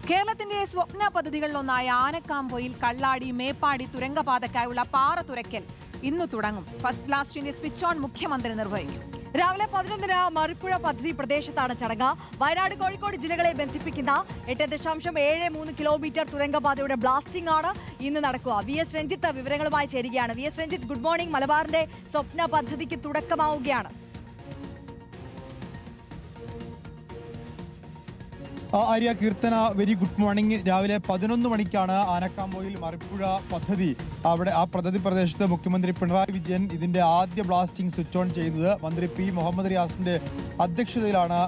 കേരളത്തിന്റെ സ്വപ്ന പദ്ധതികളിലൊന്നായ ആനക്കാംപൊയിൽ കള്ളാടി മേപ്പാടി തുരങ്കപാതയ്ക്കായുള്ള പാറ തുരക്കൽ ഇന്ന് തുടങ്ങും. ഫസ്റ്റ് ബ്ലാസ്റ്റിന്റെ സ്വിച്ച് ഓൺ മുഖ്യമന്ത്രി നിർവഹിക്കും. രാവിലെ 11-ന് മറിപ്പുഴ പദ്ധതി പ്രദേശത്താണ് ചടങ്ങ്. വയനാട്, കോഴിക്കോട് ജില്ലകളെ ബന്ധിപ്പിക്കുന്ന 8.73 കിലോമീറ്റർ തുരങ്കപാതയുടെ ബ്ലാസ്റ്റിംഗ് ആണ് ഇന്ന് നടക്കുക. VS രഞ്ജിത്ത് വിവരങ്ങളുമായി ചേരുകയാണ്. VS Ranjith, good morning. മലബാറിന്റെ സ്വപ്ന പദ്ധതിക്ക് തുടക്കമാവുകയാണ്. Arya, Keerthana, very good morning. രാവിലെ 11 മണിക്കാണ് ആനക്കാംപൊയിൽ മറിപ്പുഴ പദ്ധതി അവിടെ ആ പദ്ധതി പ്രദേശത്ത് മുഖ്യമന്ത്രി പിണറായി വിജയൻ ഇതിന്റെ ആദ്യ ബ്ലാസ്റ്റിംഗ് സ്വിച്ച് ഓൺ ചെയ്യുന്നത്. മന്ത്രി P. മുഹമ്മദ് റിയാസിന്റെ അധ്യക്ഷതയിലാണ്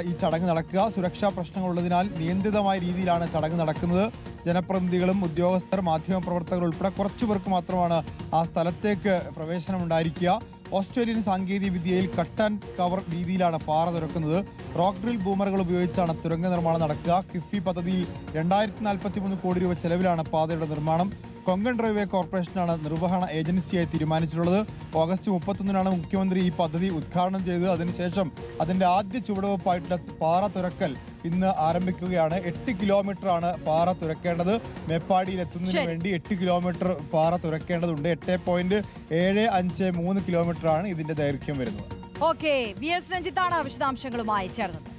ഈ ചടങ്ങ് നടക്കുക. സുരക്ഷാ പ്രശ്നങ്ങളുള്ളതിനാൽ നിയന്ത്രിതമായ രീതിയിലാണ് ചടങ്ങ് നടക്കുന്നത്. ജനപ്രതിനിധികളും ഉദ്യോഗസ്ഥർ, മാധ്യമപ്രവർത്തകർ ഉൾപ്പെടെ കുറച്ചു പേർക്ക് മാത്രമാണ് ആ സ്ഥലത്തേക്ക് പ്രവേശനം ഉണ്ടായിരിക്കുക. ഓസ്ട്രേലിയൻ സാങ്കേതിക വിദ്യയിൽ കട്ട് ആൻഡ് കവർ രീതിയിലാണ് പാറ തുറക്കുന്നത്. റോക്ക് ഡ്രിൽ ബൂമറുകൾ ഉപയോഗിച്ചാണ് തുരങ്ക നിർമ്മാണം നടക്കുക. കിഫ്ബി പദ്ധതിയിൽ 2043 കോടി രൂപ ചെലവിലാണ് പാതയുടെ നിർമ്മാണം. കൊങ്കൺ റെയിൽവേ കോർപ്പറേഷനാണ് നിർവഹണ ഏജൻസിയായി തീരുമാനിച്ചിട്ടുള്ളത്. ഓഗസ്റ്റ് 31-നാണ് മുഖ്യമന്ത്രി ഈ പദ്ധതി ഉദ്ഘാടനം ചെയ്തത്. അതിനുശേഷം അതിന്റെ ആദ്യ ചുവടുവെപ്പായിട്ട് പാറ തുരക്കൽ ഇന്ന് ആരംഭിക്കുകയാണ്. 8 കിലോമീറ്ററാണ് പാറ തുരക്കേണ്ടത്. മേപ്പാടിയിൽ എത്തുന്നതിന് വേണ്ടി 8 കിലോമീറ്റർ പാറ തുരക്കേണ്ടതുണ്ട്. 8.753 കിലോമീറ്ററാണ് ഇതിന്റെ ദൈർഘ്യം വരുന്നത്. VS രഞ്ജിത്താണ് വിശദാംശങ്ങളുമായി ചേർന്നത്.